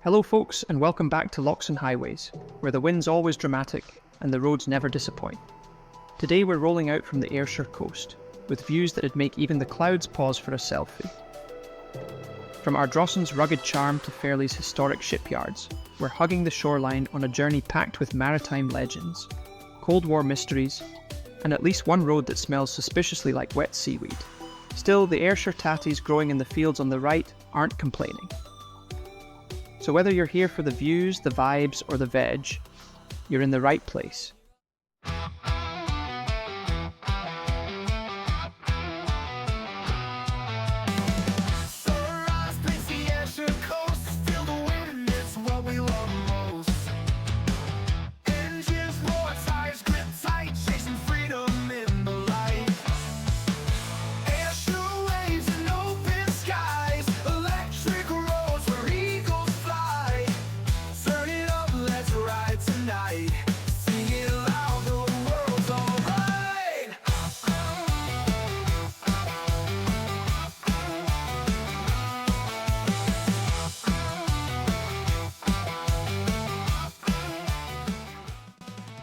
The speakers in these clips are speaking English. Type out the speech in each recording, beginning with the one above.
Hello folks, and welcome back to Lochs and Highways, where the wind's always dramatic and the roads never disappoint. Today we're rolling out from the Ayrshire coast, with views that'd make even the clouds pause for a selfie. From Ardrossan's rugged charm to Fairlie's historic shipyards, we're hugging the shoreline on a journey packed with maritime legends, Cold War mysteries, and at least one road that smells suspiciously like wet seaweed. Still, the Ayrshire tatties growing in the fields on the right aren't complaining. So whether you're here for the views, the vibes, or the veg, you're in the right place.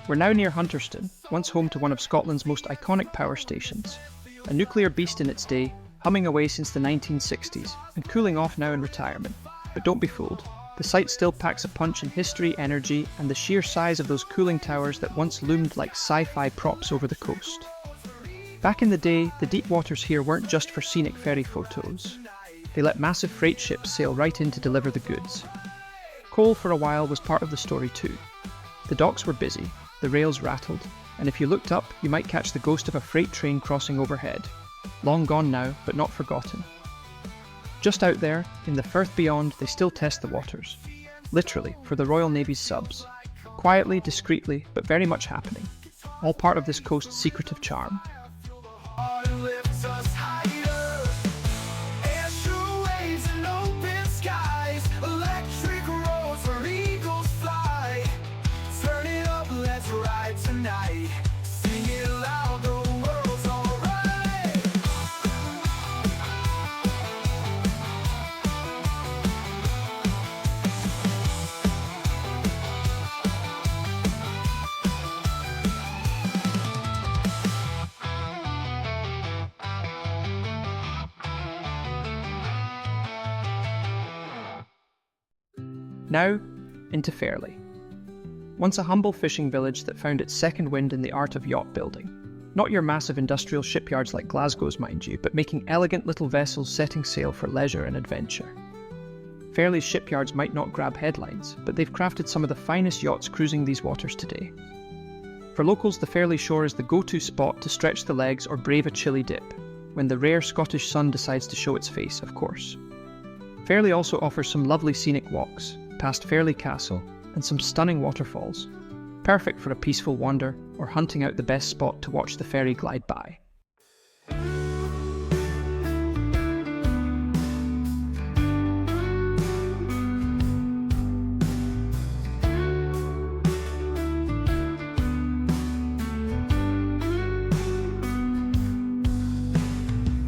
We're now near Hunterston, once home to one of Scotland's most iconic power stations. A nuclear beast in its day, humming away since the 1960s, and cooling off now in retirement. But don't be fooled. The site still packs a punch in history, energy, and the sheer size of those cooling towers that once loomed like sci-fi props over the coast. Back in the day, the deep waters here weren't just for scenic ferry photos. They let massive freight ships sail right in to deliver the goods. Coal for a while was part of the story too. The docks were busy, the rails rattled, and if you looked up, you might catch the ghost of a freight train crossing overhead. Long gone now, but not forgotten. Just out there, in the Firth beyond, they still test the waters. Literally, for the Royal Navy's subs. Quietly, discreetly, but very much happening. All part of this coast's secretive charm. Now, into Fairlie. Once a humble fishing village that found its second wind in the art of yacht building. Not your massive industrial shipyards like Glasgow's, mind you, but making elegant little vessels setting sail for leisure and adventure. Fairlie's shipyards might not grab headlines, but they've crafted some of the finest yachts cruising these waters today. For locals, the Fairlie shore is the go-to spot to stretch the legs or brave a chilly dip, when the rare Scottish sun decides to show its face, of course. Fairlie also offers some lovely scenic walks, past Kelburn Castle, and some stunning waterfalls, perfect for a peaceful wander or hunting out the best spot to watch the ferry glide by.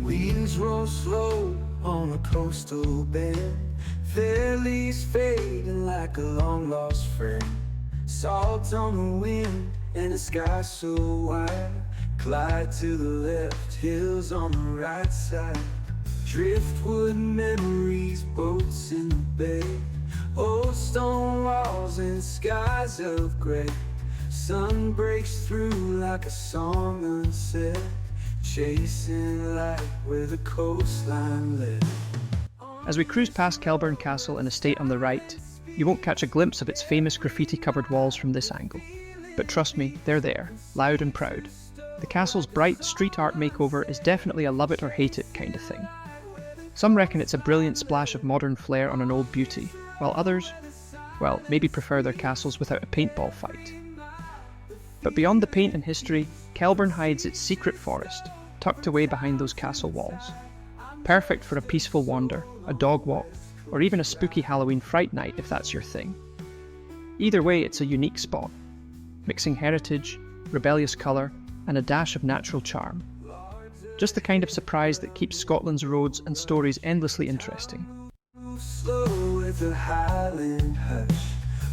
Winds roll slow on a coastal bend. Fairlie's fading like a long-lost friend. Salt on the wind and the sky so wide. Glide to the left, hills on the right side. Driftwood memories, boats in the bay. Old stone walls and skies of grey. Sun breaks through like a song unsaid. Chasing light where the coastline led. As we cruise past Kelburn Castle and estate on the right, you won't catch a glimpse of its famous graffiti-covered walls from this angle. But trust me, they're there, loud and proud. The castle's bright street art makeover is definitely a love it or hate it kind of thing. Some reckon it's a brilliant splash of modern flair on an old beauty, while others, well, maybe prefer their castles without a paintball fight. But beyond the paint and history, Kelburn hides its secret forest, tucked away behind those castle walls. Perfect for a peaceful wander, a dog walk, or even a spooky Halloween fright night if that's your thing. Either way, it's a unique spot, mixing heritage, rebellious colour, and a dash of natural charm. Just the kind of surprise that keeps Scotland's roads and stories endlessly interesting. Slow with a Highland hush.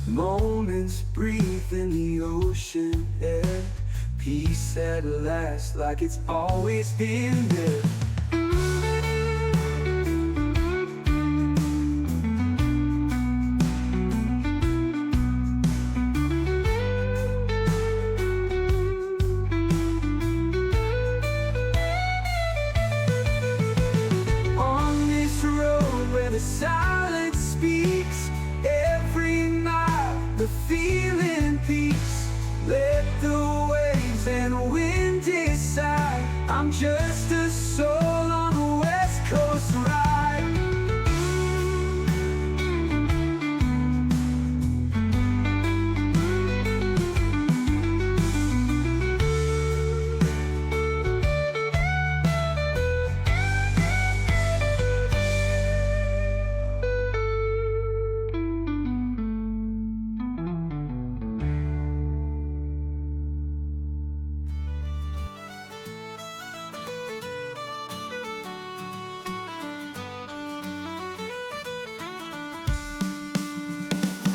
Moments breathe in the ocean air. Peace at last, like it's always been there. On this road where the silence speaks, every mile the feeling peaks. Let the waves and wind decide. I'm just a soul on a West Coast ride.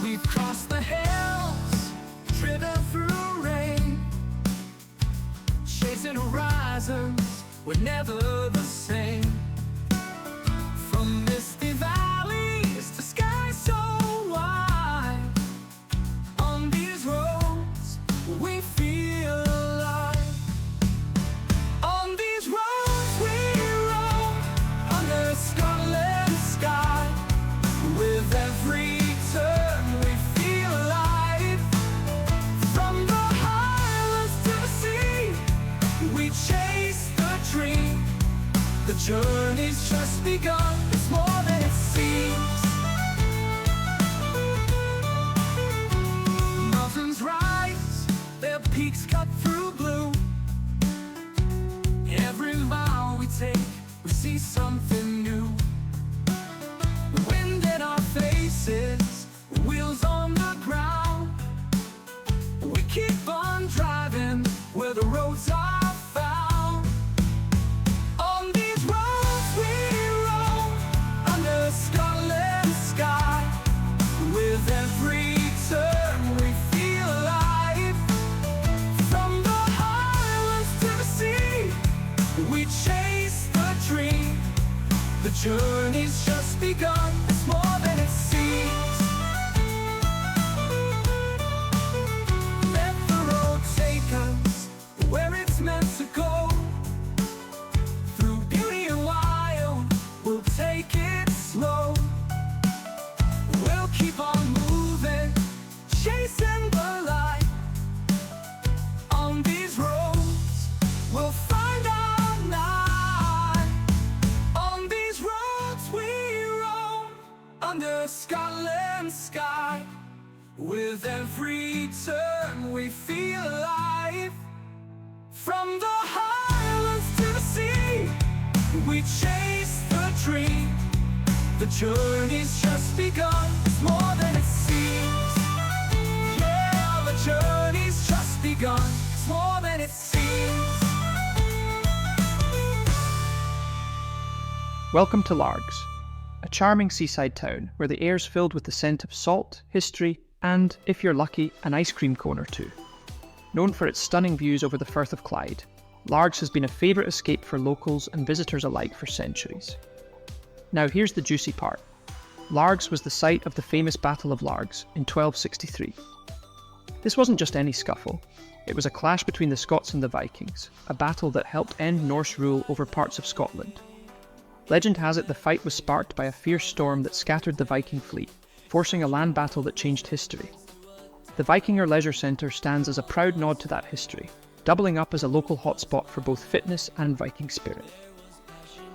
We've crossed the hills, driven through rain, chasing horizons, we're never the same. From misty valleys to skies so wide, on these roads we feel alive. On these roads we roam, under Scotland's sky. With every turn we feel alive. From the highlands to the sea, we chase the dream. The journey's just begun, it's more than it seems. Mountains rise, their peaks cut through blue. Every mile we take, we see something new. The wind in our faces, wheels on the ground. We keep on driving where the roads are found. On these roads we roam, under Scotland's sky. With every turn we feel alive. From the highlands to the sea, we chase the dream. The journey's just begun, it's more than it seems. Let the road take us where it's meant to go. Through beauty and wild, we'll take it slow. We'll keep on moving, chasing the light. On these roads, we'll find our night. On these roads we roam, under Scotland's sky. With every turn we feel alive. From the highlands to the sea, we chase the dream. The journey's just begun, it's more than it seems. Yeah, the journey's just begun, it's more than it seems. Welcome to Largs, a charming seaside town where the air's filled with the scent of salt, history, and, if you're lucky, an ice cream cone or two. Known for its stunning views over the Firth of Clyde, Largs has been a favourite escape for locals and visitors alike for centuries. Now here's the juicy part. Largs was the site of the famous Battle of Largs in 1263. This wasn't just any scuffle, it was a clash between the Scots and the Vikings, a battle that helped end Norse rule over parts of Scotland. Legend has it the fight was sparked by a fierce storm that scattered the Viking fleet, forcing a land battle that changed history. The Vikinger Leisure Centre stands as a proud nod to that history, doubling up as a local hotspot for both fitness and Viking spirit.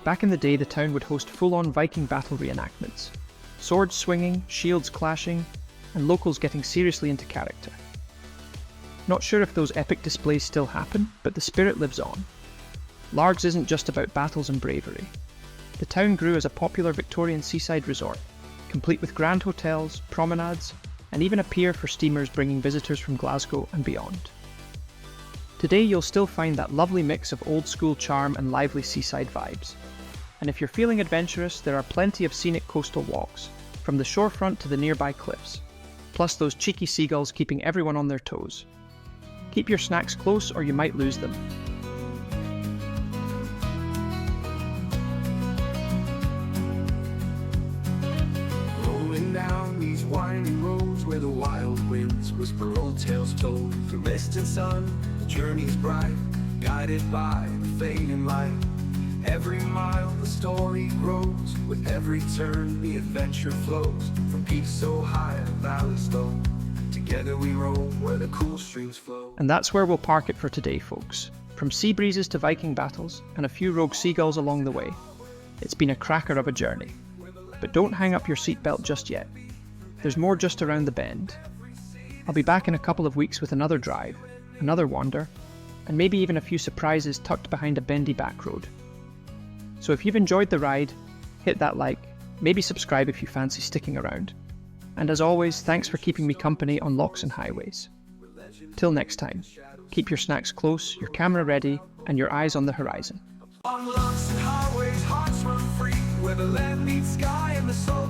Back in the day, the town would host full-on Viking battle reenactments, swords swinging, shields clashing, and locals getting seriously into character. Not sure if those epic displays still happen, but the spirit lives on. Largs isn't just about battles and bravery. The town grew as a popular Victorian seaside resort, complete with grand hotels, promenades, and even a pier for steamers bringing visitors from Glasgow and beyond. Today you'll still find that lovely mix of old-school charm and lively seaside vibes. And if you're feeling adventurous, there are plenty of scenic coastal walks, from the shorefront to the nearby cliffs, plus those cheeky seagulls keeping everyone on their toes. Keep your snacks close or you might lose them. Rolling down these winding roads where the wild winds whisper old tales told. Through mist and sun, the journey's bright, guided by the fading light. Every mile the story grows, with every turn the adventure flows. From peaks so high to valleys low, together we roam where the cool streams flow. And that's where we'll park it for today, folks. From sea breezes to Viking battles, and a few rogue seagulls along the way. It's been a cracker of a journey. But don't hang up your seatbelt just yet. There's more just around the bend. I'll be back in a couple of weeks with another drive, another wander, and maybe even a few surprises tucked behind a bendy back road. So if you've enjoyed the ride, hit that like, maybe subscribe if you fancy sticking around. And as always, thanks for keeping me company on Lochs and Highways. Till next time, keep your snacks close, your camera ready, and your eyes on the horizon. On Lochs and Highways, hearts run free, where the land meets sky and the soul